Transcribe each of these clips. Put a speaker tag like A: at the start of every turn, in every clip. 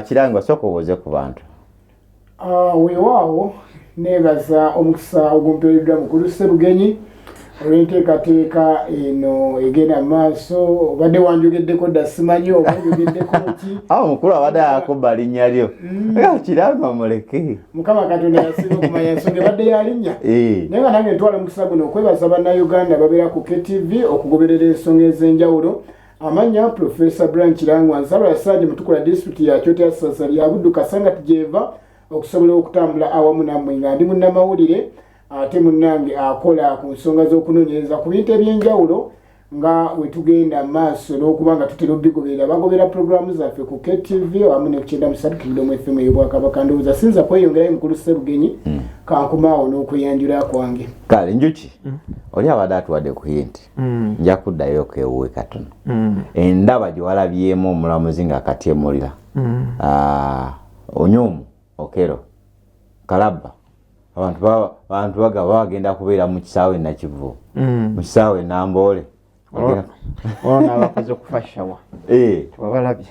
A: Kirangwa soko woze ku bantu.
B: Weewaawo neebaza omukisa ogumpeereddwa mukulu Sserugenyi olw'enteekateeka eno egenda mu maaso. Obadde wanjogeddeko dda simanyi oba njogeddeko ki?
A: Mukulu abadde akuba linnya lyo. Kirangwa muleke.
B: Mukama Katonda yasinga okumanya ensonga ebadde ya linnya. Naye nga nange ntwala omukisa guno okwebaza bannayuganda ababeera ku KTV okugoberera ensonga ez'enjawulo. Amanya Professor Brian Kirangwa Nsalo Ssaji Mutukula District ya Kyotera Sasa lya Buddu Kasanga tujeva okusobola okutambula awamu nammwe nga ndi munnamawulire ate munnange akola ku nsonga z'okunoonyereza ku bintu eby'enjawulo nga we tugenda maaso n'okuba nga tutera obbigoberera bagobera programu zaffe ku KTV awamu ne kukyenda mu Kidomo FM y'Obwakabaka. Ndowooza sinza kweyongerayo mukulu Sserugenyi kankumaawo n'okweyanjula kwange.
A: Kale njuki oli abadde atuwadde ku hinti nja kuddayo okewuwe katono endaba gye walabyemu omulamuzi ng'akatyemulira Onyumu Okero Kalabba abantu bagenda kubeera mu kisaawe Nakivu mu kisaawe Namboole
C: ona abakoze okufashawa tebabalabye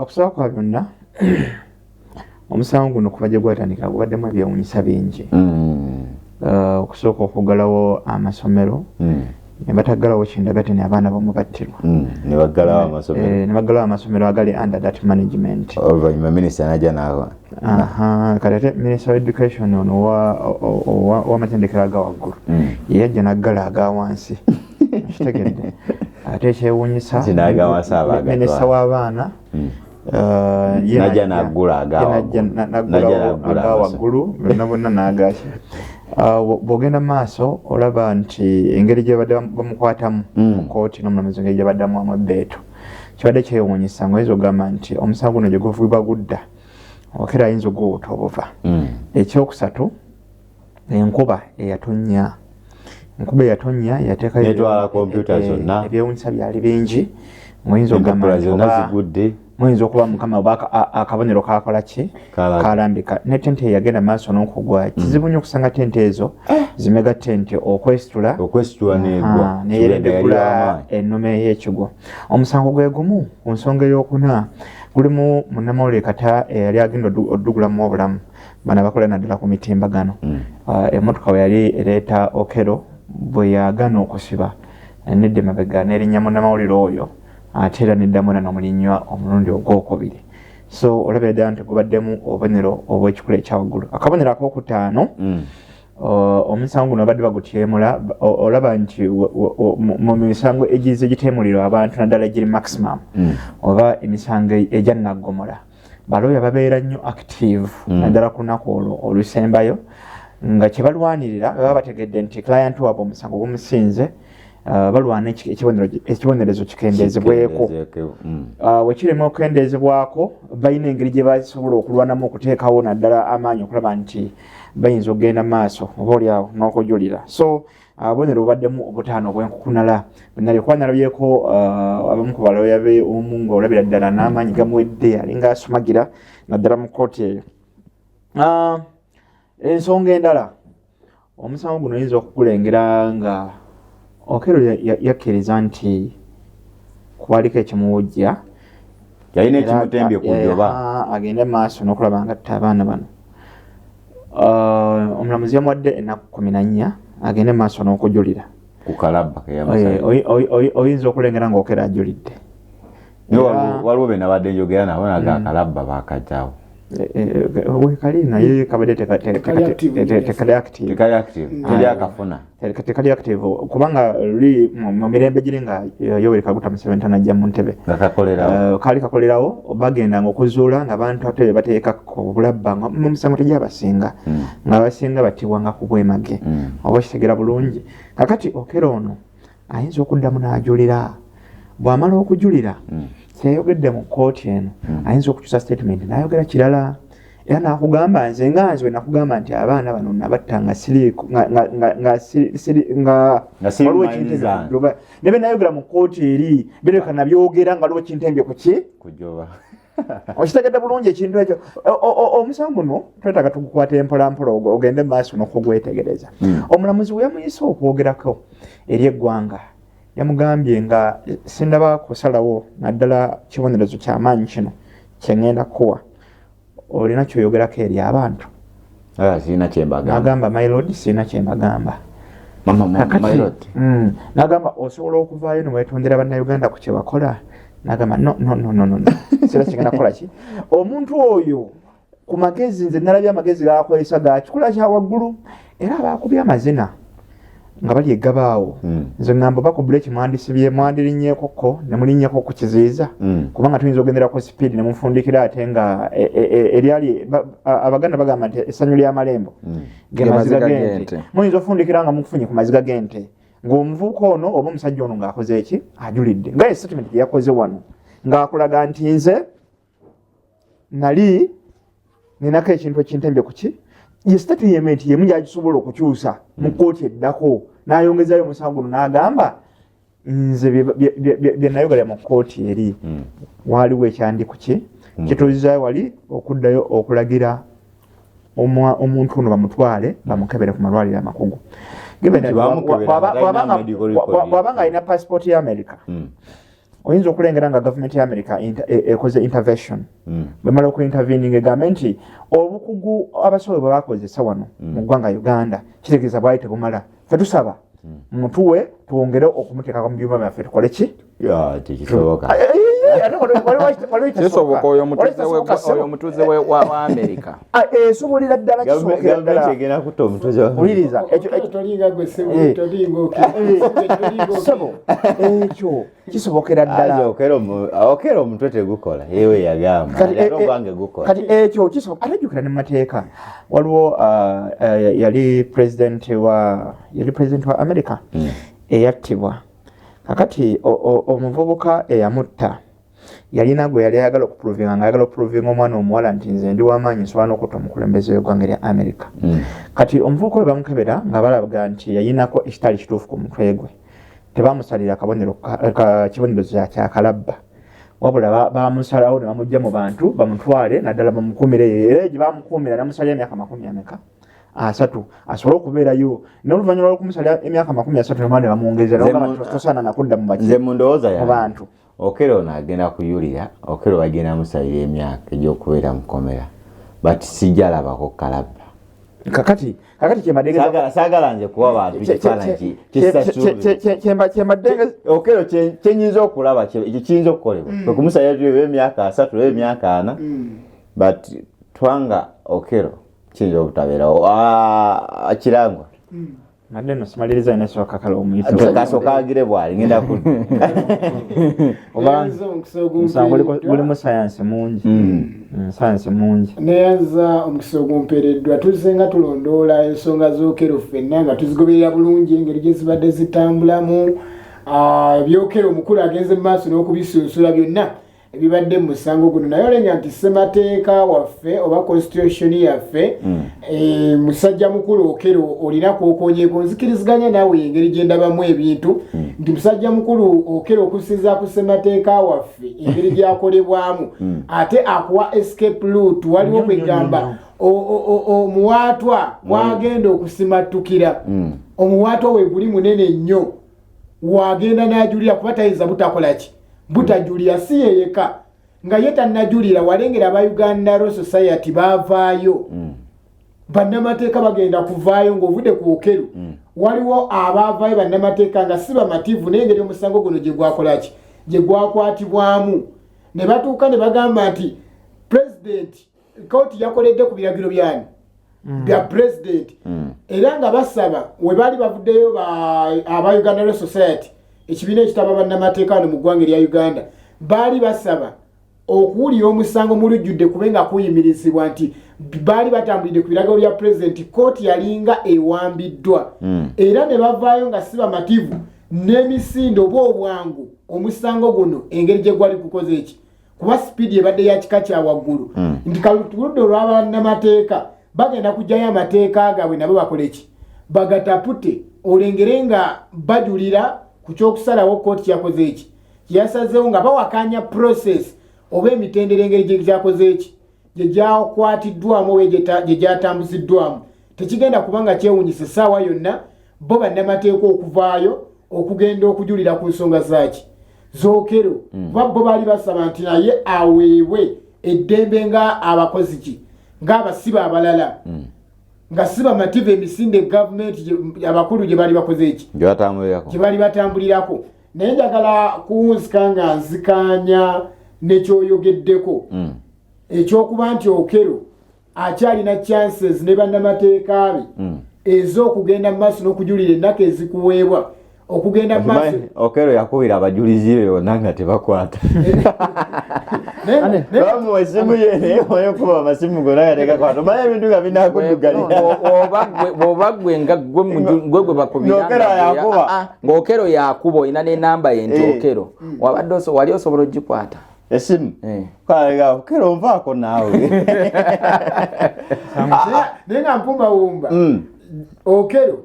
C: okusaba kwa byonna omusango guno kuba gye gwatandika gubaddemu ebyewuunyisa bingi okusooka okugalawo amasomero ne bataggalawo kindagatene abaana bamu battirwa
A: ne baggalawo amasomero agali under that management oluvannyuma minisita najja nawa
C: kati minisita wa education ono w'amatendekero aga waggulu yeyajja naggala aga wansi kitegedde ate ekyewuunyisa minisita w'abaana
A: najja naggula
C: aga waggulu bonna n'agaki bw'ogenda maaso olaba nti engeri gye badde bamukwatamu mu kooti n'omulamuzi engeri gye baddamu ebbeeto kibadde kyewuunyisa ng'oyinza ogamba nti omusango guno gye guvubibwa gudda Okero ayinza ogwota obuva. Ekyokusatu enkuba eyatonnya yateekayo
A: netwala kompyuta zonna
C: ebyewuunyisa byali bingi muyinza ogamba muyinza okuba mukama oba akabonero kakola ki kalambika ne tente yagenda maaso n'okugwa kizibu nnyo okusanga tente ezo zimega tente okwesitula neyeredekula ennume y'ekigo. Omusango gwe gumu ku nsonga ey'okuna gulimu munnamawulire Kata eyali agenda oddugulamu obulamu bana bakola naddala ku mitimbagano emmotoka we yali ereeta Okero bwe yagaana okusiba nedda emabega n'erinnya munnamawulire oyo ate era neddamu era n'omulinywa omulundi ogwokubiri. So olabira ddala nti gubaddemu obubonero obw'ekikula ekyawaggulu. Akabonero ak'okutaano omusango guno babadde bagutyemula olaba nti mu misango egize giteemulirwa abantu naddala egiri maximum oba emisango egya naggomola balooya babeera nnyo active naddala ku lunaku olwo olusembayo nga kye balwanirira baba bategedde nti client waabwe omusango gumusinze balwana ekibonerezo kikendeezebweko wekirema okukendeezebwako balina engeri gye basobola okulwanamu okuteekawo naddala amaanyi okulaba nti bayinza okugenda maaso oba oliawo n'okujulira. So obubonero bubaddemu obutaano obwenkukunala bwenali kuba nalabyeko abamu ku balooya be omu ng'olabira ddala n'amaanyi gamuwedde alinga asumagira naddala mu kooti eyo. Ensonga endala omusango guno oyinza okugulengera nga Okero yakkiriza nti kubaliko ekimuwujja
A: yalina ekimutembye ku njoba
C: agende maaso n'okulaba ngatta abaana bano. Omulamuzi yamuwadde ennaku 14 agende maaso n'okujulira
A: ku Kalabba
C: oyinza okulengera nga Okero ajulidde.
A: Waliwo be nabadde njogera nabo naga Kalabba bakajjaawo
C: wekali naye kabadde tekali active kubanga luli mu mirembe giri nga Yoweri Kaguta Museveni tanajja mu ntebe kali kakolerawo bagendanga okuzuula nga abantu ate bateeka ku bulabba nga mu musango tegyabasinga nga basinga battibwanga ku bwemage oba kitegera bulungi. Kakati Okero ono ayinza okuddamu n'ajulira bw'amala okujulira kyeyogedde mu kooti eno ayinza okukyusa statement n'ayogera kirala era n'akugamba nze nakugamba nti abaana bano nabatta nga waliwo ekintembye ne be nayogera mu kooti eri bireka nabyogera nga waliwo ekintembye
A: kujoba
C: okitegedde bulungi ekintu ekyo. Omusango guno twetaaga tugukwata empolampola ogende maaso n'okugwetegereza. Omulamuzi we yamuyise okwogerako eri eggwanga yamugambye nga sindaba kusalawo naddala kibonerezo ky'amaanyi kino kyengenda kuwa olina kyoyogerako eri abantu.
A: Sina kyembagamba.
C: Nagamba my lord sina kyembagamba.
A: My lord.
C: Nagamba osobola okuvaayo ne weetondera bannayuganda ku kye bakola. Nagamba no. Sira kigenda kukola ki? Omuntu oyo ku magezi nze nalabye amagezi gaakozesa ga kikula kya waggulu era baakubya amazina nga bali eggabaawo. Nze ngamba bakubula ekimwandisibye mwandirinnyekoko ne mulinnyeko ku kiziiza kubanga tuyinza ogenderako speed ne mufundikira ate nga eryali abaganda bagamba nti essanyu ly'amalembo gemaziga gente. Muyinza ofundikira nga mufunye ku maziga gente ng'omuvuuka ono oba omusajja ono ng'akoze eki ajulidde nga statement gye yakoze wano ng'akulaga nti nze nali ninako ekintu ekintembye ku ki ye statement yemu gyagisobola okukyusa mu kkooti eddako n'ayongezayo omusango guno n'agamba nze bye nayogerera mu kkooti eri waaliwo ekyandiku ki kituuzizaayo wali okuddayo okulagira omuntu ono bamutwale bamukebere ku malwaliro amakugu bw'abanga alina passport ya America oyinza okulengera nga gavumenti ya America ekoze intervention bwemala okuintervening egamba nti obukugu abasawo bwe bakozesa wano mu ggwanga Uganda kitegeeza bwali tebumala ffe tusaba mutuwe tuwongere okumuteekako mu byuma byaffe tukole ki
A: tekisoboka
D: kisoboka oyo omutuuze wa America
C: esobolera ddala
A: egenda kutta omutuuze
C: uliriza ekyo kisobokera ddala
A: okera omutwe tegukola yewe yagamba ogwange gukola
C: kati ekyo kisoboka atajjukira ne mu mateeka waliwo yali president wa America eyattibwa kakati omuvubuka eyamutta yalina gwe yali ayagala okuprovinga ng'ayagala okuprovinga omwana omuwala nti nze ndi w'amaanyi nsobola n'okutta omukulembeze w'eggwanga lya America. Kati omuvubuka we bamukebera nga balaga nti yayinako ekitali kituufu ku mutwe gwe tebamusalira kibonerezo kya kalabba wabula bamusalawo ne bamugya mu bantu bamutwale naddala bamukuumireyo era gye bamukuumira namusalira emyaka 30 asobole okubeerayo n'oluvannyuma lw'okumusalira emyaka 30 nomwana bamwongeza tosaana nakudda mu bantu
A: okero n'agenda kuyulira okero bagenda musalira emyaka egy'okubeera mukomera but sijalabako kalabba
C: kakati
A: saagala nze kuwa bantu ekifaananyi okero kyenyinza okulaba ekyo kiyinza okukolebwa okumusalira emyaka 3 emyaka 4 but twanga okero kiyinza obutabeerawo kirangwa
C: nadde no simaliriza ina soka kala omuyito
A: kasoka agire bwali ngenda ku
B: oba
C: buli science mungi science mungi
B: neyanza omukiso gumpereddwa tuzenga tulondoola ensonga z'okero ffenna nga tuzigoberera bulungi engeri gye zibadde zitambulamu ebyokero omukulu agenze mu maaso n'okubisunsula byonna ebibadde mu musango guno naye olenya nti ssemateeka waffe oba constitution yaffe musajja mukulu okero olina kwokonyeeko nzikiriziganya naawe engeri gye ndabamu ebintu nti musajja mukulu okero okusinza ku ssemateeka waffe engeri gyakolebwamu ate akuwa escape route waliwo kwegamba omuwaatwa wagenda okusimattukira omuwaatwa we guli munene nnyo wagenda n'ajulira kuba tayinza butakola ki butajulira si yeyeka nga ye tannajulira walengera aba Uganda Law Society baavaayo bannamateeka bagenda kuvaayo ng'ovudde ku okeru waliwo abaavaayo bannamateeka nga si bamativu naye engeri omusango guno gye gwakola ki gye gwakwatibwamu ne batuuka ne bagamba nti pulezidenti kkooti yakoledde ku biragiro byani bya pulezidenti era nga basaba we baali bavuddeyo aba Uganda Law Society ekibiina ekitaba bannamateeka wano mu ggwanga erya Uganda baali basaba okuwulira omusango mulujjudde kubenga kuyimirizibwa nti baali batambulidde ku biragiro bya pulezidenti kkooti yalinga ewambiddwa era ne bavaayo nga si bamativu n'emisindo oba obwangu omusango guno engeri gye gwali kukoza eki kuba sipiidi ebadde ya kika kya waggulu nti kalutuludde olw'abannamateeka bagenda kujjayo amateeka gaabwe nabo bakole ki bagatapute olengere nga bajulira ku kyokusalawo kkooti yakoze eki yasazeewo nga bawakanya process oba emitendera engeri gye gyakoze eki gye gyakwatiddwamu oba gye gyatambuziddwamu tekigenda kuba nga kyewunyisa essaawa yonna bo bannamateeka okuvaayo okugenda okujulira ku nsonga zaaki zookero kuba bo baali basaba nti naye aweebwe eddembe nga abakozi ki nga abasiba abalala nga siba mative emisinde government abakulu gye bali bakoze eki gye bali batambulirako naye njagala kuwunzika nga nzikanya nekyoyogeddeko ekyokuba nti Okello akyalina chances ne bannamateeka be ez'okugenda mu maaso n'okujulira ennaku ezikuweebwa okugenda mu maaso.
A: Okello yakubira abajulizi be bonna nga tebakwata bamuwa essimu ye naye oyokuba amasimu gonna nga tegakwata omanya ebintu nga binakuddugalira
D: bw'oba gwe nga gwe bakubira ng'Okello yakuba olina n'enamba ye nti Okello wali osobola ogikwata
A: esimu kwalega Okello nvaako naawe
B: naye nga mpumbawumba Okello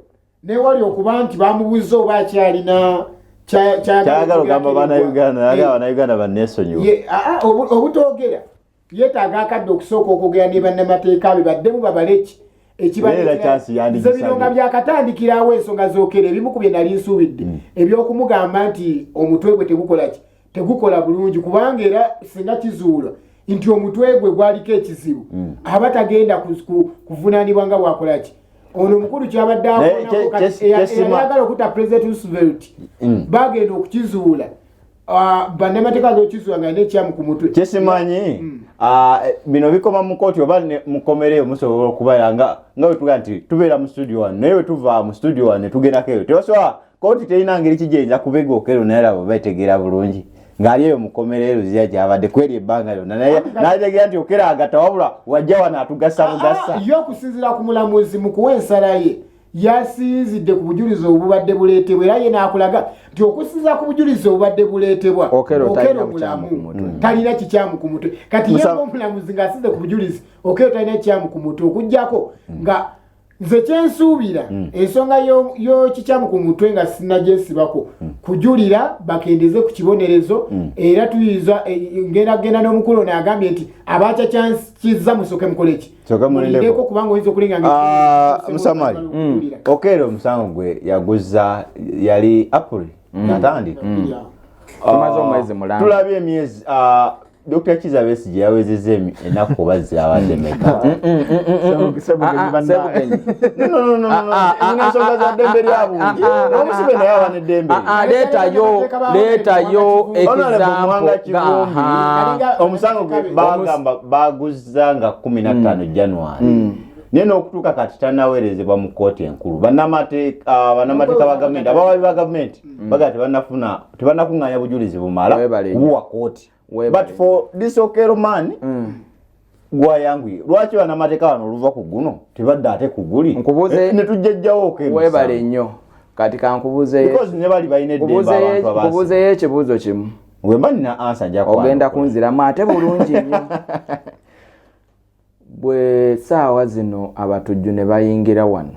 B: ne wali okuba nti bamubuuza oba akyalina
A: kyagala ogamba bannayuganda banneesonyiwe
B: obutogera yeetaaga akadde okusooka okwogera ne bannamateeka be baddemu babaleki ekibabino nga byakatandikirawo ensonga z'Okello ebimu ku bye nali nsuubidde ebyokumugamba nti omutwe gwe tegukola bulungi kubanga era singa kizuula nti omutwe gwe gwaliko ekizibu aba tagenda kuvunaanibwa nga bwakolaki ono mukulu kyabadde akonaayagala okutta President Roosevelt bagenda okukizuula bannamateeka g'okizuula nga alina ekyamu ku mutwe
A: kyesimanyi bino bikoma mu kooti oba mukomereyo musobola okubeera nga wetuga nti tubeera mu studio wano naye wetuva mu studio wano netugendako eyo tebasobola kooti terina ngeri kijeyinza kubega Okello naye labo bategeera bulungi ng'ali eyo mukomerero zya gyabadde kweri ebbanga lyonna naye n'ategeera nti Okello agata wabula wajja wano atugasa bugasa
B: yo okusinziira ku mulamuzi mu kuwa ensala ye yasinzidde ku bujulizi obubadde buleetebwa era ye n'akulaga nti okusinziira ku bujulizi obubadde buleetebwa Okello mulamu talina kikyamu ku mutwe kati ye ng'omulamuzi ng'asinze ku bujulizi Okello talina kikyamu ku mutwe okuggyako nga nze kyensuubira ensonga y'okikyamu ku mutwe nga sinnagyesibako kujulira bakendeze ku kibonerezo era tuyinza genda n'omukulu n'agambye nti abakyakyansiza musooke mukole ki mulindeko kubanga oyinza okulinga
A: musamali Okello omusango gwe yaguza yali April natandika
D: tumaze omwezi mulamba
A: tulabye emyezi Dr. Kizza Besigye yawezezza ennaku oba zaawadde meka ensonga za ddembe lyabungi omusibe naye aba n'eddembe
D: leetayo
A: omusango gwe bagamba baguza nga 15 January naye n'okutuuka kati tannaweerezebwa mu kkooti enkulu bannamateeka ba gavumenti abawabi ba gavumenti baga tebannakuŋŋaanya bujulizi bumala kubuwa kkooti. But for this Okello man gwayanguye lwaki bannamateeka wano oluva ku guno tebadde ate ku guli netujjajjawo Okello
D: webale nnyo kati kankubuze
A: because ne bali balina eddembe abantu abaasi
D: kubuzeyo ekibuuzo kimu
A: wemba nina ansa nja
D: ogenda kunziramu ate bulungi nnyo bwe saawa zino abatujju ne bayingira wano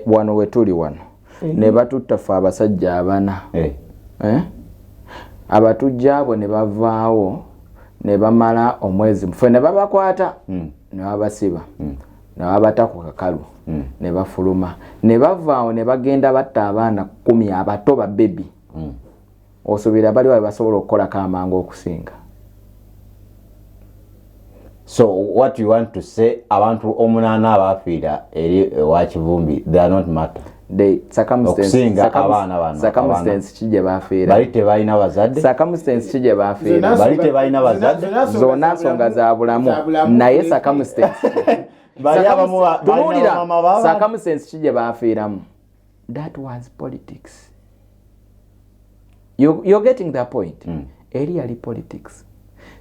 D: wano wetuli wano ne batutta ffe abasajja abana abatujja abo ne bavaawo ne bamala omwezi ffe ne babakwata ne babasiba ne babata ku kakalu ne bafuluma ne bavaawo ne bagenda batta abaana 10 abato ba bebi osuubira bali basobola okukolako amangu okusinga.
A: So what you want to say abantu omunana abafiira eri wa Kivumbi they are not matter
D: the circumstance kije bafiira
A: bali tebalina bazadde
D: circumstance kije bafiira
A: bali tebalina bazadde
D: zona nsonga za bulamu naye circumstance bali abamu balina mama circumstance kije bafiiramu that was politics. You're getting that point. Eri yali politics.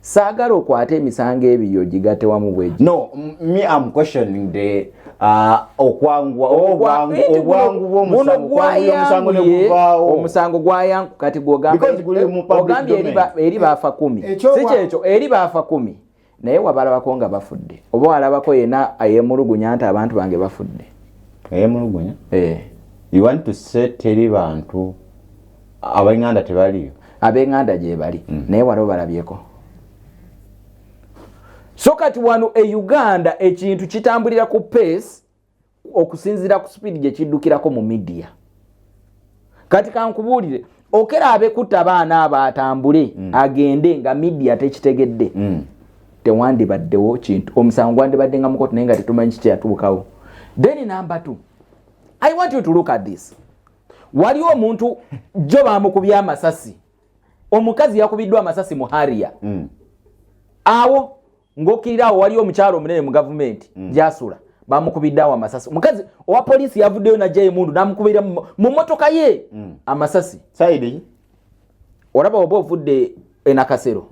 D: Saagala okwata emisango ebiyo gigate wamu bweji.
A: No, me I'm questioning the obwangu bw'omusango ne guvaawo.
D: Omusango gwayangu kati gwogamba eri baafa 10. Si kyekyo eri baafa 10. Naye wabalabako nga bafudde. Oba walabako yena ayemulugunya nti abantu bange bafudde.
A: Ayemulugunya? You want to say teri bantu ab'Enganda tebaliyo?
D: Ab'Enganda gye bali. Naye waliwo balabyeko. So kati wano Uganda ekintu kitambulira ku pace okusinzira ku speed gye kiddukirako mu media. Kati kankubuulire okera abe kutta baana abatambule agende nga media tekitegedde tewandi baddewo kintu omusango gwandibadde nga mukoto naye nga tetumanyi kiki yatuukawo. Then number 2, I want you to look at this. Waliwo omuntu jo bamukubya amasasi, omukazi yakubiddwa amasasi mu Haria awo ng'okirirawo waliwo omukyalo omunene mu gavumenti gyasula bamukubiddawo amasasi. Omukazi owa poliisi yavuddeyo najjayo emundu n'amukubira mu mmotoka ye amasasi.
A: Saidi
D: olaba oba ovudde enakasero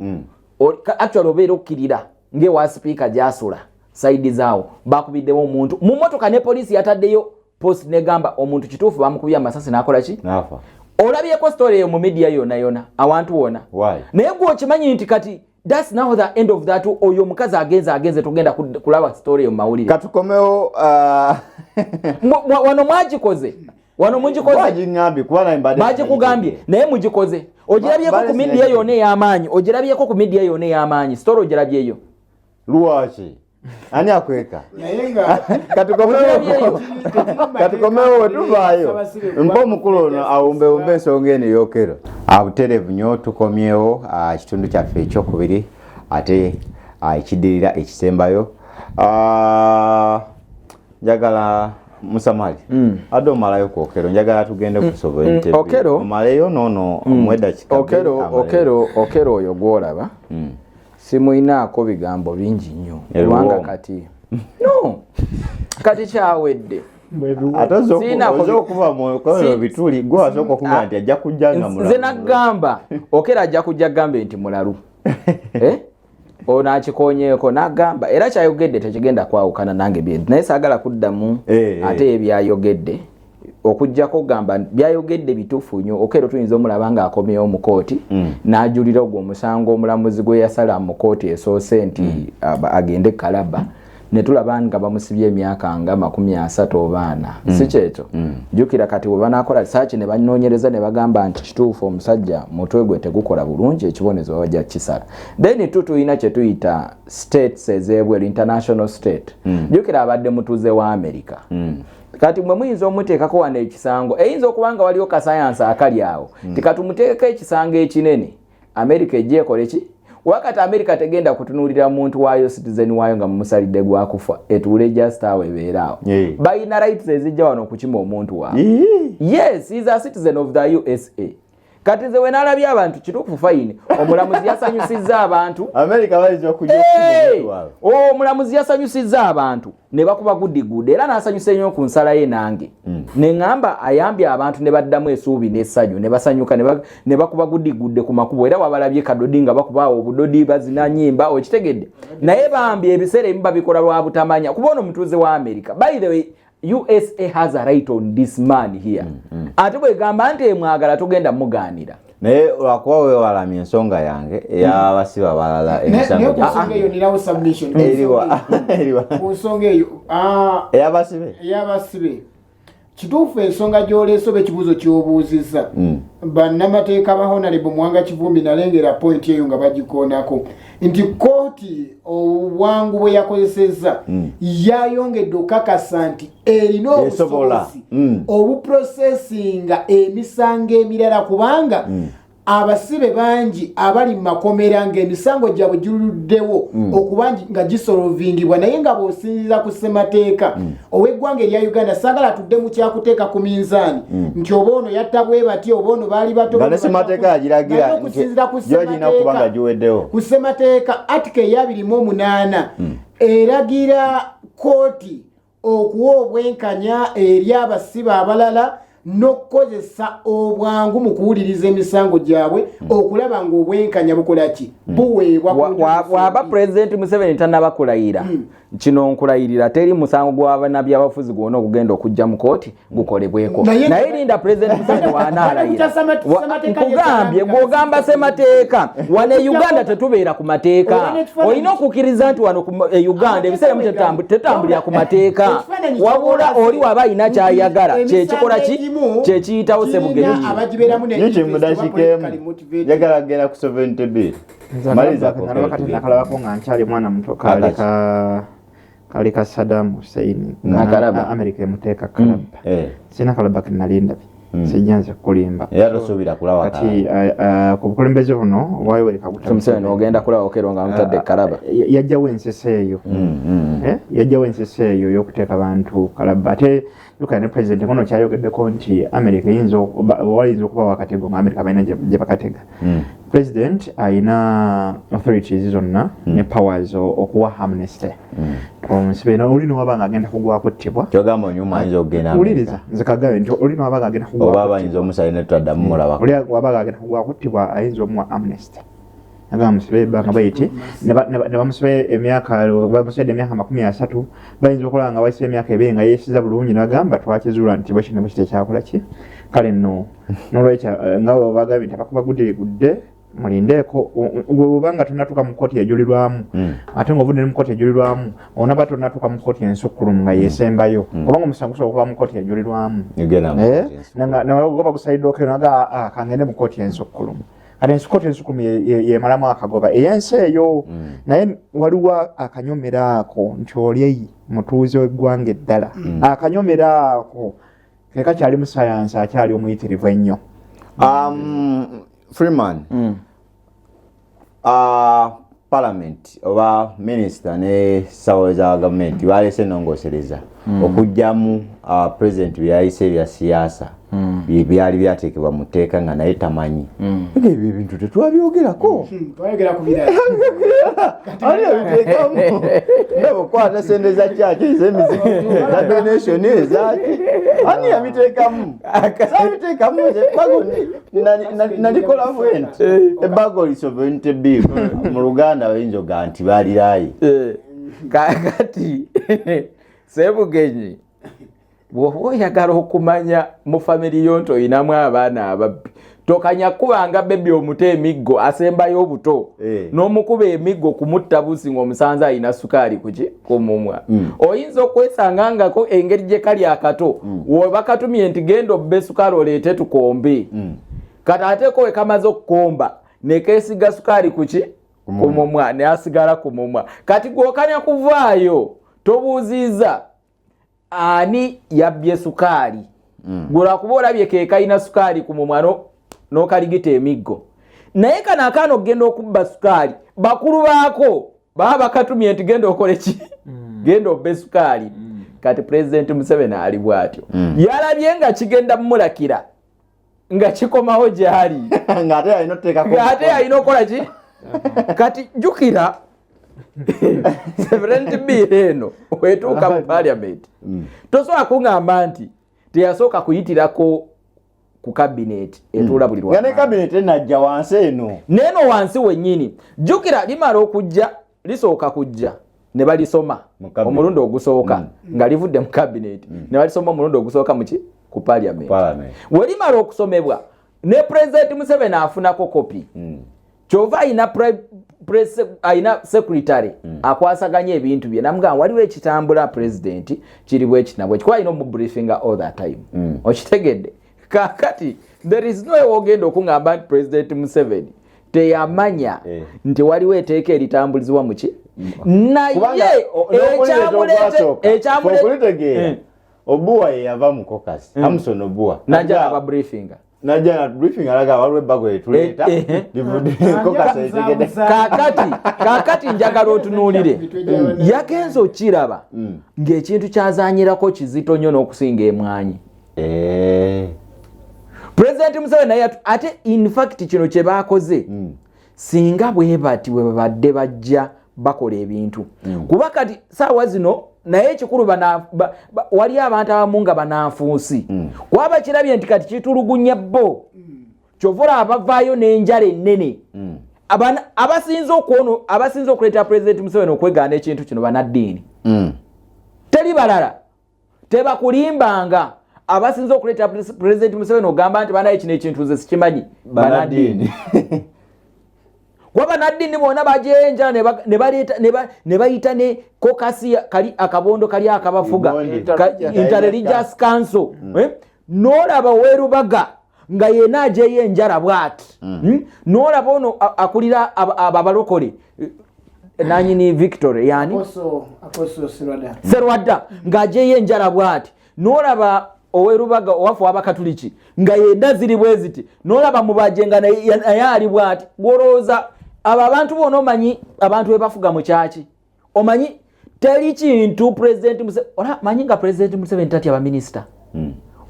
D: actually obeera okkirira ng'ewa sipiika gyasula saidi zaawo bakubiddewo omuntu mu mmotoka ne poliisi yataddeyo post negamba omuntu kituufu bamukubye amasasi n'akola ki?
A: Nafa.
D: Olabyeko story eyo mu media yonna awantu wona. Naye gwe okimanyi nti kati that's now the end of that. Oyo mukazi agenze tugenda kulaba story yo mawulire.
A: Katukomewo
D: wano mwagikoze. Wano mugikoze.
A: Wajingambi kuwana imbade.
D: Magikugambye naye mugikoze. Ogirabyeko ku media yonna ey'amaanyi. Ogirabyeko ku media yonna ey'amaanyi. Story ogirabyeyo.
A: Luwachi. Ani akweka. Katukomewo tuvayo. Mpo mukulu awumbe ensonga eno ey'Okello. Abuterevu nnyo tukomyewo kitundu kyaffe ekyokubiri ate ekidirira ekisembayo. Njagala Musamali ado malayo ku Okello njagala tugende kusobola ntebe.
D: Okello
A: malayo nono mweda kikabe.
D: Okello oyo gwolaba. Simuinaako bigambo bingi nnyo kubanga kati no kati kyawedde
A: atazo kuva mu Okello bituli gwe asoko kuba nti ajja kujjanga mulalu.
D: Nze nagamba Okello ajja kujja gambe nti mulalu ono akikonyeeko n'agamba era kyayogedde tekigenda kwawukana nange bye naye saagala kuddamu ate ebyayogedde okujjako gamba byayogedde bituufu nnyo. Okello tuyinza omulaba nga akomyewo mu kooti n'ajulira ogwo omusango omulamuzi gwe yasala mu kooti esoose nti agende Kalaba ne tulaba nga bamusibye emyaka nga 30 oba 4 si kyekyo. Jjukira kati bwe banaakola risaaki ne banoonyereza ne bagamba nti kituufu omusajja mutwe gwe tegukola bulungi ekibonezo bajja kisala. Then tuyina kye tuyita states ez'ebweru international state. Jjukira abadde mutuuze wa America kati mwe muyinza omuteekako wano ekisango eyinza okubanga waliwo kasayansi akali awo tikatumuteekeko ekisango ekinene America ejja ekole ki wakati America tegenda kutunuulira muntu waayo citizen waayo nga mumusalidde gwakufa etuule just awo ebeeraawo bayina rights ezijja wano okukima omuntu waawe. Yes, he is a citizen of the USA. Kati nze we nalabye abantu kituufu fine omulamuzi yasanyusizza abantu
A: America bayinza okujja okuwawe
D: omulamuzi yasanyusizza abantu ne bakuba guddigudde era n'asanyusa nnyo ku nsala ye nange ne ŋŋamba ayambye abantu ne baddamu essuubi n'essanyu ne basanyuka ne bakuba guddigudde ku makubo era wabalabye kadodi nga bakuba obudodi bazina nnyimba okitegedde naye bambi ebiseera ebimu babikola lwa butamanya kuba ono mutuuze wa America. By the way USA has a right on this man here. Ate bwe gamba nti mwagala tugenda mugaanira.
A: Naye lwakuba weewalamya ensonga yange ey'abasiba balala emisango
B: ensonga eyo nirawo submission.
A: Eriwa.
B: Ku nsonga eyo ey'abasibe kituufu ensonga gy'oleese oba ekibuuzo ky'obuuzizza bannamateeka ba Honorable Mwanga Kivumbi nalengera point eyo nga bagikoonako nti kooti obwangu bwe yakozesezza yayongedde okukakasa nti erina obusobozi obuprocesinga emisango emirala kubanga abasibe bangi abali mu makomera ng'emisango gyabwe giruddewo okuba nga gisolvingibwa naye nga bw'osinziza ku ssemateeka ow'eggwanga erya Uganda saagala tudde mu kyakuteeka ku minzaani nti oba ono yatta bwe bati oba ono baali bato
A: ssemateeka yagiragira
B: okusinziira ku
A: ssemateeka
B: ssemateeka article 28 eragira kooti okuwa obwenkanya eri abasibe abalala n'okukozesa obwangu mu kuwuliriza emisango gyabwe okulaba ng'obwenkanya bukola ki buweebwa
D: waba President Museveni tannabakulayira kino nkulayirira teri musango gw'abannabyabufuzi gwonna okugenda okujja mu kooti gukolebweko naye linda President Museveni waanaalayira nkugambye gw'ogamba ssemateeka wano e Uganda tetubeera ku mateeka olina okukkiriza nti wano e Uganda ebiseera mu tetambulira ku mateeka wabula oli waba alina kyayagala kyekikola ki kyekiyitawo sebugenyi
A: njagala genda ku 70 bill maliza
C: nakalabako nga nkyali mwana muto kali ka Saddam Hussein
D: Kalaba
C: America emuteeka Kalaba sina Kalaba kenalinda sijanze kulimba
A: era tosuubira kulaba
C: kati ku bukulembeze buno waliwo
D: Museveni ogenda kulaba Okello nga mutadde Kalaba
C: yajjawo ensese eyo yajjawo ensese eyo y'okuteeka abantu Kalaba ate lukana ne president kono kyayogeddeko nti America wayinza okuba wakatego nga America balina gye bakatega president ayina authorities zonna ne powers okuwa amnesty Museveni olino wabanga agenda kugwa kuttibwa
A: kyogamba onyuma ayinza okugenda
C: uliriza nze kagabe nti olino wabanga agenda kugwa
A: oba bayinza omusale ne twaddamu mulaba
C: wabanga agenda kugwa kuttibwa ayinza omuwa amnesty agamba Museveni banga bayiti ne bamusibe emyaka bamusidde emyaka 30 bayinza okulaba nga wayise emyaka ebiri nga yeesiza bulungi n'agamba twakizuula nti bwekino bwekite kyakola ki kale nno n'olwekyo nga bagambye nti abakubagudde mulindeeko obanga tonatuuka mu kkooti yajulirwamu ate ng'ovudde ne mu kkooti yajulirwamu onaba tonatuuka mu kkooti ensukkulumu nga yeesembayo obanga omusango gusobola okuba mu kkooti yajulirwamu nagoba gusalidde Okello naga kangende mu kkooti ensukkulumu kati kkooti ensukkulumu yemalamu akagoba ey'ensi eyo naye waliwo akanyomera ako nti oli mutuuze w'eggwanga eddala akanyomera ako ke kakyali mu sayansi akyali omuyitirivu ennyo
A: Freeman Parliament oba Minister ne sawa za government balese nongosereza okujjamu president byayise bya siasa byali byateekebwa mu tteeka nga naye tamanyi ebyo ebintu tetwabyogerako
B: twayogera ku bira
A: ali abiteekamu nebo kwata sente za church ez'emiziki na donation ezaki ani yabiteekamu sabiteekamu bago nalikola fwent ebago lisovereignty bill mu Luganda bayinjoga nti balirayi
D: kakati Sebugenyi bw'oba oyagala okumanya mu family yonto oyinamu abaana ababbi tokanya kubanga bebi omuta emiggo asembayo obuto n'omukuba emiggo kumutta busi ng'omusanze ayina sukaali ku mumwa oyinza okwesanga ngako engeri gye kali akato woba katumye nti genda obbe sukaali oleete tukombe kati ateeko we kamaze okukomba ne keesiga sukaali ku mumwa ne asigala ku mumwa kati gw'okanya kuvaayo tobuuziiza ani yabbye sukaali gw'olwakuba olabye ke kayina sukaali ku mumwa n'okaligita emiggo naye kano akaana okugenda okubba sukaali bakulu baako baba bakatumye nti genda okole ki genda obbe sukaali kati President Museveni ali bw'atyo yalabye nga kigenda mmulakira nga kikomawo gyali
A: ng'ate
D: alina okukola ki kati jjukira Sovereignty bill eno wetuuka mu parliament tosobola kuŋŋamba nti teyasooka kuyitirako ku cabinet etuula buli lwa
A: ne cabinet enajja wansi eno
D: neeno wansi wennyini jjukira limala okujja lisooka kujja ne balisoma omulundi ogusooka nga livudde mu cabinet ne balisoma omulundi ogusooka ku parliament we limala okusomebwa ne President Museveni afunako kopi kyova ayina secretary akwasaganya ebintu bye namugamba waliwo ekitambula president kiri bweki nabwe kikuba ayina omubriefinga all that time okitegedde kakati there is no way ogenda okuŋŋamba nti President Museveni teyamanya nti waliwo eteeka eritambulizibwa muki naye
A: ekyamuletegeera Obuwa yava mu caucus Amson Obuwa
D: najja ababriefinga
A: najja briefing alaga waliwo ebbago etuleta livudde caucus ezegedde kakati njagala otunuulire yagenza okiraba ng'ekintu kyazanyirako kizito nnyo n'okusinga emwanyi President Museveni naye ate in fact kino kye baakoze singa bwe bati bwe babadde bajja bakola ebintu kuba kati saawa zino naye ekikulu wali abantu abamu nga bananfuusi kwaba kirabye nti kati kitulugunya bo kyovula abavaayo n'enjala ennene abasinze okuleeta President Museveni okwegaana ekintu kino banaddiini teri balala tebakulimbanga abasinze okuleeta President Museveni ogamba nti banaye kino ekintu nze sikimanyi banaddiini kwa banaddiini bonna bajenja ne bayita ne kokasi kali akabondo kali akabafuga Interreligious Council n'olaba werubaga nga yena ajeyo enjala bwati n'olaba ono akulira abalokole nanyini Victory yani
B: Apostle Serwada
D: ng'ajeyo enjala bwati n'olaba owerubaga owafu abakatuliki nga yenda ziri bweziti nolaba mubajenga naye ali bwati goroza aba abantu bona omanyi abantu bebafuga mu kyaki omanyi teri kintu president manyi nga president Museveni tati aba minister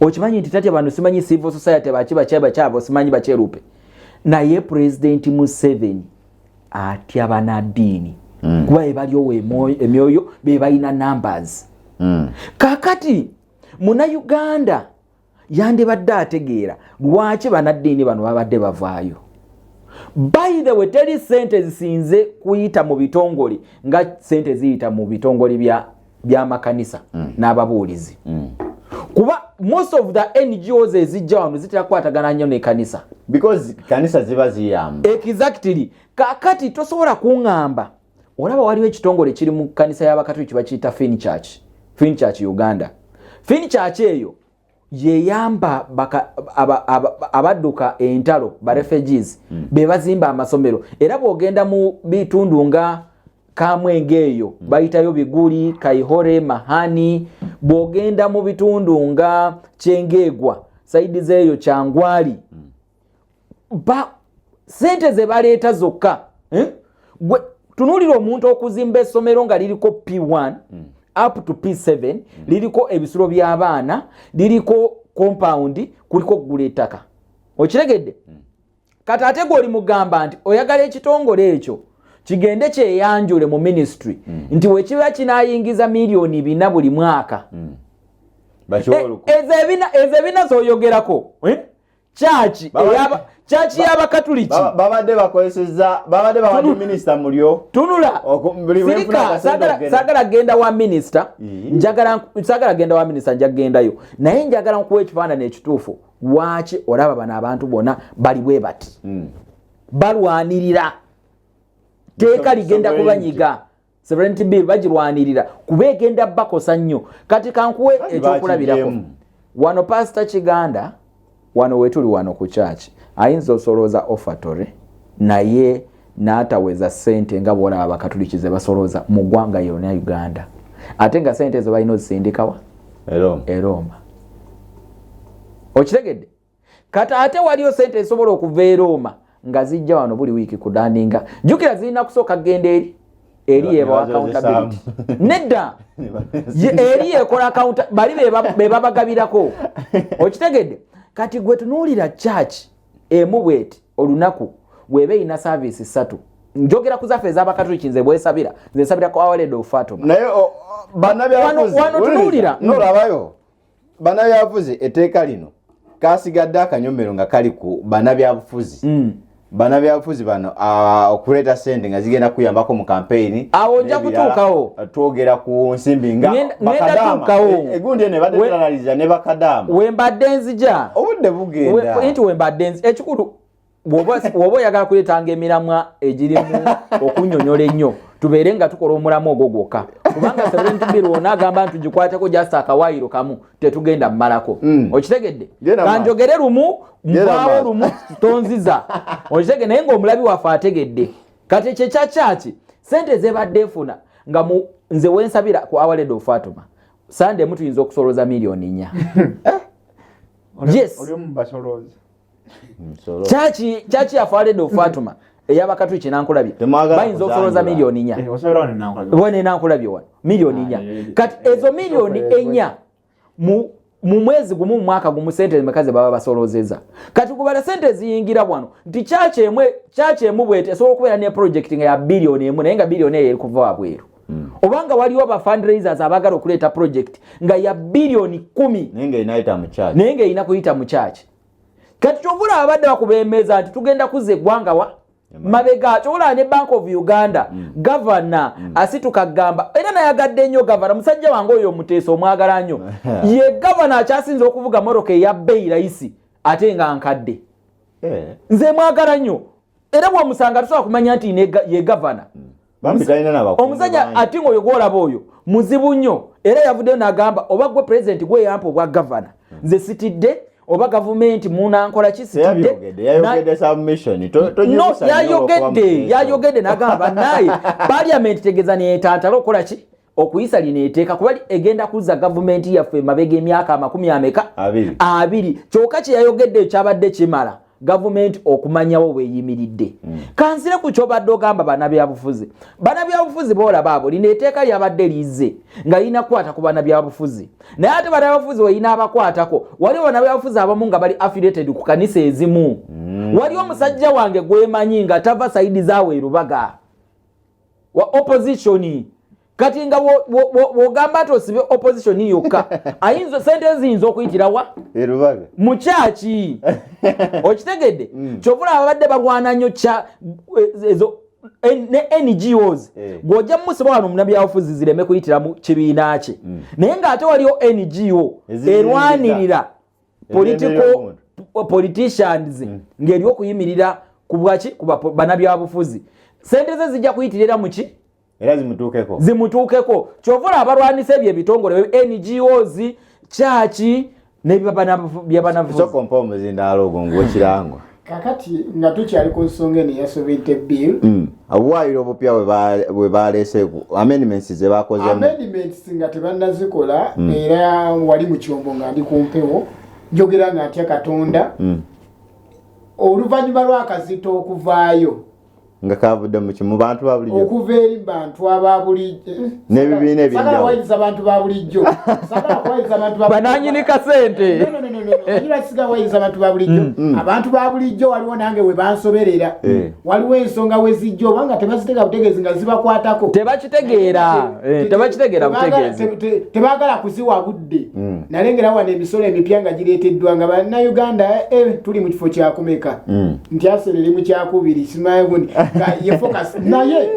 D: okimanyi nti tati abantu simanyi civil society bakiba kyabo simanyi bacherupe naye president Museveni ati abanadini kuba ebaliyo emyoyo bebalina numbers kakati muna Uganda yandibadde ategeera lwaki banadini bano babadde bavaayo. By the way, teri sente zisinze kuyita mu bitongole nga sente ziyita mu bitongole bya makanisa n'ababuulizi. Kuba most of the NGOs ezijja wano zitakwatagana nnyo ne kanisa.
A: Because kanisa ziba ziyamba.
D: Exactly. Kakati tosobola kuŋŋamba. Olaba waliwo ekitongole kiri mu kanisa y'abakatoliki bakiyita Fin Church Uganda. Fin Church eyo yeyamba abadduka entalo ba refugees bebazimba amasomero era bwogenda mu bitundu nga Kamwenge eyo bayitayo Biguli, Kaihore, Mahani, bwogenda mu bitundu nga Kyengegwa saidi zeyo Kyangwali sente ze baleeta zokka tunulira omuntu okuzimba essomero nga liriko P1 up to P7 liriko ebisulo by'abaana liriko compound kuliko kugula ettaka okiregedde kati ate goli mugamba nti oyagala ekitongole ekyo kigende kyeyanjule mu ministry nti wekiba kinayingiza milioni 4 buli mwaka ezebina zoyogerako chachi y'abakatuliki
A: babadde bakozeseza babadde babadde minister mulyo
D: tunula sagala genda wa minister sagala genda wa minister njagendayo naye njagala nkuwa ekifaananyi ekituufu waaki olaba bano abantu bona bali bwe bati balwanirira teeka ligenda kubanyiga sovereignty bill bagirwanirira kuba egenda bakosa nnyo kati kankuwe ekyokulabirako wano Pastor Kiganda wano wetuli wano ku church ayinza osolooza offertory naye n'ataweza sente nga bona abakatulikize basolooza mu ggwanga yonna Uganda ate nga sente ezo balina ozisindikawa Roma okitegedde kati ate waliyo sente ezisobola okuva e Roma nga zijja wano buli wiiki kudaninga jjukira zirina kusooka genda eri yebawa accountability nedda eri ekola account bali bebabagabirako okitegedde kati gwe tunuulira church emu bweti olunaku webe ina service 3 njogera kuzaffe ez'abakatoliki nze bwesabira nze nsabira ko awalede ofatuma
A: naye banabyafuzi
D: wano tunuulira
A: nolabayo banabyafuzi etteeka lino kasigadde akanyomero nga kali ku banabyabufuzi banabyabufuzi bano okuleeta sente nga zigenda kuyambako mu campaign
D: awo nja kutuukawo
A: twogera ku nsimbi nga
D: bakadama
A: egundi ene badde tulalaliza ne bakadama
D: wembadde nzija
A: obudde bugenda
D: nti wembadde ekikulu bw'oba oyagala kuleetanga emiramwa egirimu okunnyonnyola ennyo tubeere nga tukola omulamu ogwo gwokka kubanga sovereignty bill wonna agamba nti tugikwateko just akawaayiro kamu tetugenda mmalako okitegedde kanjogere lumu mpaawo lumu tonziza okitegedde naye ng'omulabi waffe ategedde kati ekyo ekyakyaki sente zebadde efuna nga nze wensabira ku awalede ofatuma sande mu tuyinza okusolooza miliyoni 4 yes chachi ya awalede ofatuma eyabakatuliki nankulabye bayinza okusolooza miliyoni 4 wone nankulabye wano miliyoni 4 kati ezo miliyoni 4 mu mwezi gumu mu mwaka gumu sente mekaze baba basoloozeza kati kubala sente ziyingira wano nti chachi emu bwete esobola okubeera ne project nga ya biliyoni 1 naye nga biliyoni eyo eri kuva wabweru obanga waliwo ba fundraisers abagala okuleeta project nga ya biliyoni 10 naye nga erina kuyita mu chachi kati kyovula abadde bakubeemeza nti tugenda kuzza eggwanga wa mabega kyobola ne Bank of Uganda governor asituka gamba era nayagadde nnyo governor musajja wange oyo Muteesa omwagala nnyo ye governor akyasinze okuvuga moroka eya bbeeyi layisi ate nga nkadde nze mwagala nnyo era bw'omusanga tusobola kumanya nti ye governor omusajja ati ng'oyo gwolaba oyo muzibu nnyo era yavuddeyo n'agamba oba gwe president gwe yampa obwa governor nze sitidde oba gavumenti munankola kisitidde yayogedde n'agamba naye parliament tegeza neyetantala okukola ki okuyisa lino eteeka kuba egenda kuzza gavumenti yaffe mabega emyaka 20 kyokka kye yayogedde ekyabadde kimala gavumenti okumanyawo weeyimiridde. Kansire ku kyobadde ogamba bannabyabufuzi boolaba abo lino eteeka lyabadde lizze nga lirina kukwata ku bannabyabufuzi naye ate bannabyabufuzi weyina abakwatako waliwo bannabyabufuzi abamu nga bali affiliated ku kanisa ezimu. Wali omusajja wange gwemanyi nga tava saidi zaawe erubaga wa opposition kati nga wogamba nti osibe opposition yokka ayinza sente ziyinza okuyitirawa
A: erubaga
D: mu kyaki okitegedde kyovula ababadde balwana nnyo ezo ne NGOs gw'ojja musiba wano munabyabufuzi zireme kuyitira mu kibiina kye naye ng'ate waliyo NGO erwanirira politicians ng'eri okuyimirira ku bwaki ku bannabyabufuzi sente ze zijja kuyitirira mu ki
A: era zimutuukeko kyovula abalwanisa ebyo ebitongole NGOs kyaki nebyabanabufuzisoko muzindalo ogwo ng'okirangwa
B: kakati nga tukyali ku nsonga eno yasobedde bill
A: obuwaayiro obupya bwe baleese amendments ze bakozemu
B: amendments nga tebannazikola era wali mu kyombo nga ndi ku mpewo njogera nga atya Katonda oluvannyuma lw'akazito okuvaayo
A: nga kavudde mu bantu ba bulijjo
B: okuva eri bantu aba bulijjo
A: n'ebibiina ebyenjawulo
B: wayiza abantu ba bulijjo wayiza abantu
D: bananyini kasente
B: ira siga wayiza abantu ba bulijjo abantu ba bulijjo waliwo nange we bansoberera waliwo ensonga we zijjo banga tebazitega butegeezi nga zibakwatako
D: tebakitegeera butegeezi
B: tebagala kuziwa budde nalengera wana emisolo emipya nga gireeteddwa nga bannayuganda tuli mu kifo kyakumeka nti aserere mu kyakubiri simaye gundi ye focus naye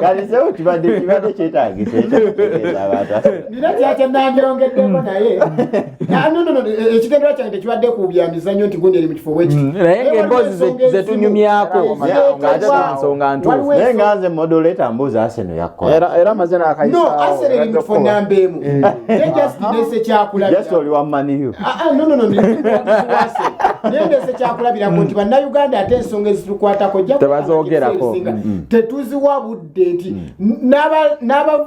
A: kalisewo kibadde kyetaagisa
B: nina kyakyanabyongeddeko naye ekigendera kyange tekibadde kuubya mizannyo nti gundi eri mu kifo bwekiti
D: naye ng'emboozi zetunyumyako ng'ate nsonga ntuufu
A: naye nga nze modoleta mbuuzi Arsenal yakkola
C: era amaze n'akayisa
B: no Arsenal eri mu kifo namba emu nendese kyakulabira
A: just oli wa Man U
B: nendese kyakulabirako nti bannayuganda ate ensonga ezitukwatako
D: tebazogerako
B: tetuziwa budde nti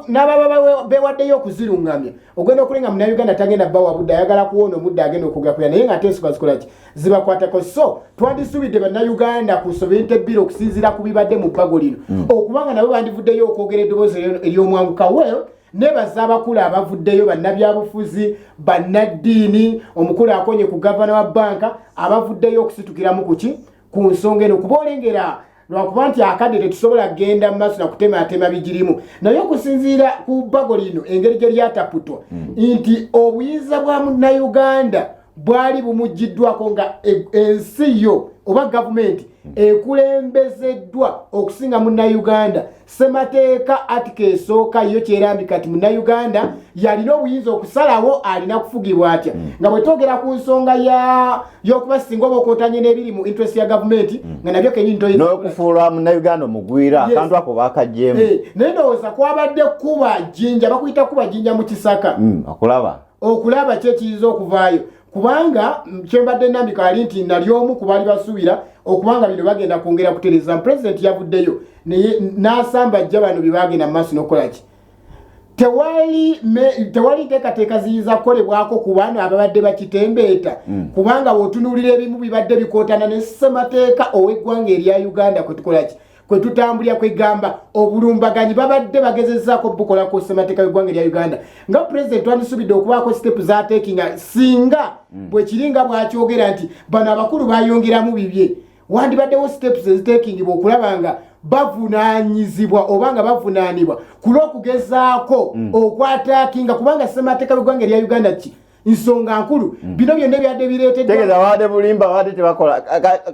B: n'ababa bewaddeyo okuzirungamya ogenda okulinga munnayuganda tagenda bawa budde ayagala kuwona omudde agenda okugakuya naye nga ate ensonga zikolaki zibakwatako so twandisubidde bannayuganda ku sobente bbiri okusinziira ku bibadde mu bbago lino okubanga nabo bandivuddeyo okwogera eddoboozi ery'omwanguka well nebaza abakulu abavuddeyo bannabyabufuzi bannaddiini omukulu akonye ku gavana wa banka abavuddeyo okusitukiramu kuki ku nsonga eno kuba olengera lwakuba nti akadde tetusobola kgenda mu maaso nakutematema bigirimu naye okusinziira ku bbago lino engeri gye lyataputwa nti obuyinza bwa munnayuganda bwali bumuggiddwako nga ensi yo oba gavumenti ekulembezeddwa okusinga munnayuganda ssemateeka atika esooka yo kyerambika ti munnayuganda yalina obuyinza okusalawo alina kufugibwa atya nga bwe twogera ku nsonga y'okuba singa oba okootanye n'ebiri mu interest ya gavumenti nga nabyo kenyini
A: n'okufuula munnayuganda omugwira akantu ako bakaggyemu
B: naye ndowooza kwabadde kuba jjinja bakuyita kuba jjinja mu kisaka okulaba kyekiyinza okuvaayo kubanga kyembadde nambika ali nti nali omu ku baali basuubira okubanga bino bagenda kwongera kutereza pulezidenti yavuddeyo naye n'asamba jja bano bye bagenda mu maaso n'okukolaki tewali nteekateeka ziyiza kukolebwako ku bano ababadde bakitembeeta kubanga bw'otunuulira ebimu bibadde bikootana ne ssemateeka ow'eggwanga erya Uganda kwe tukolaki kwe tutambulira kwegamba obulumbaganyi babadde bagezezzaako bukola ku ssemateeka y'eggwanga erya Uganda nga pulezidenti wandisubidde okubaako sitepu zateekinga singa bwe kiringa bw'akyogera nti bano abakulu bayongeramu bibye wandibaddewo steps eziteekingibwa okulaba nga bavunaanyizibwa oba nga bavunaanibwa ku lw'okugezaako okwataakinga kubanga ssemateeka y'eggwanga erya Uganda ki nsonga nkulu bino byonna byadde bireeteddwa
A: tegeza baadde bulimba baadde tebakola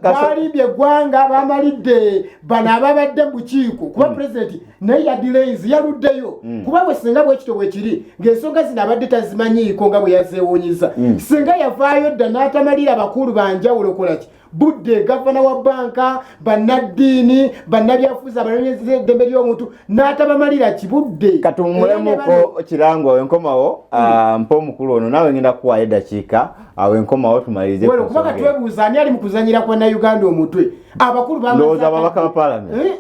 B: balimbye eggwanga bamalidde bano ababadde mu bukiiko kuba pulezidenti naye yadilenzi yaluddeyo kuba bwe singa bwekito bwe kiri ng'ensonga zino abadde tazimanyiiko nga bwe yazeewuunyiza singa yavaayo dda n'atamalira abakulu banjawulo kolaki budde gavana wa banka bannaddiini bannabyafuzi abanoonyeza eddembe ly'omuntu n'atabamalira kibudde
A: katumulemuko kirango enkomawo mpa omukulu ono naawe ngenda kuwaayo eddakiika awo enkomawo tumalirize
B: kubanga twebuuza ani ali mu kuzanyira kwa Uganda omutwe abakulu
A: ndowooza ababaka ba paalamenti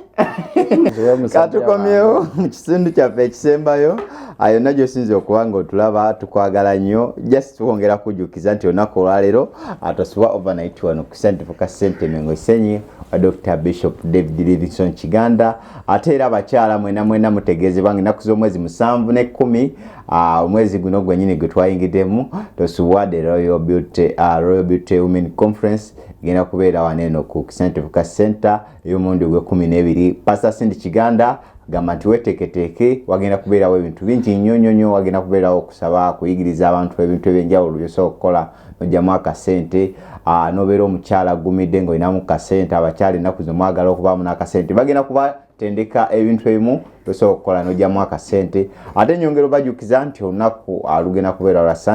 A: katukomyewo mu kitundu kyaffe ekisembayo yonna gyosinza okuba nga otulaba tukwagala nnyo just twongera kujjukiza nti olunaku olwaleero atosuba overnight wano ku Central Focus Center Mengo Isenyi wa Dr. Bishop David Livingstone Kiganda ate era abakyala mwena mutegeezebwa nga ennaku z'omwezi 7 ne 10 omwezi guno gwennyini gwe twayingiddemu tosuwadde Royal Beauty Women Conference genda kubeera waneeno ku Central Focus Center y'omundi gwe 12 Pastor Cindy Kiganda gamba nti weteeketeeke wagenda kubeerawo ebintu bingi nnyo wagenda kubeerawo okusaba kuyigiriza abantu ebintu ebyenjawulo byosobola okukola nojjamu akasente nobeera omukyala agumidde ng'olinamu kasente abakyala ennaku zimwagala okubaamu n'akasente bagenda kubatendeka ebintu ebimu byosobola okukola nojjamu akasente ate nyongera obajjukiza nti olunaku lugenda kubeera lwa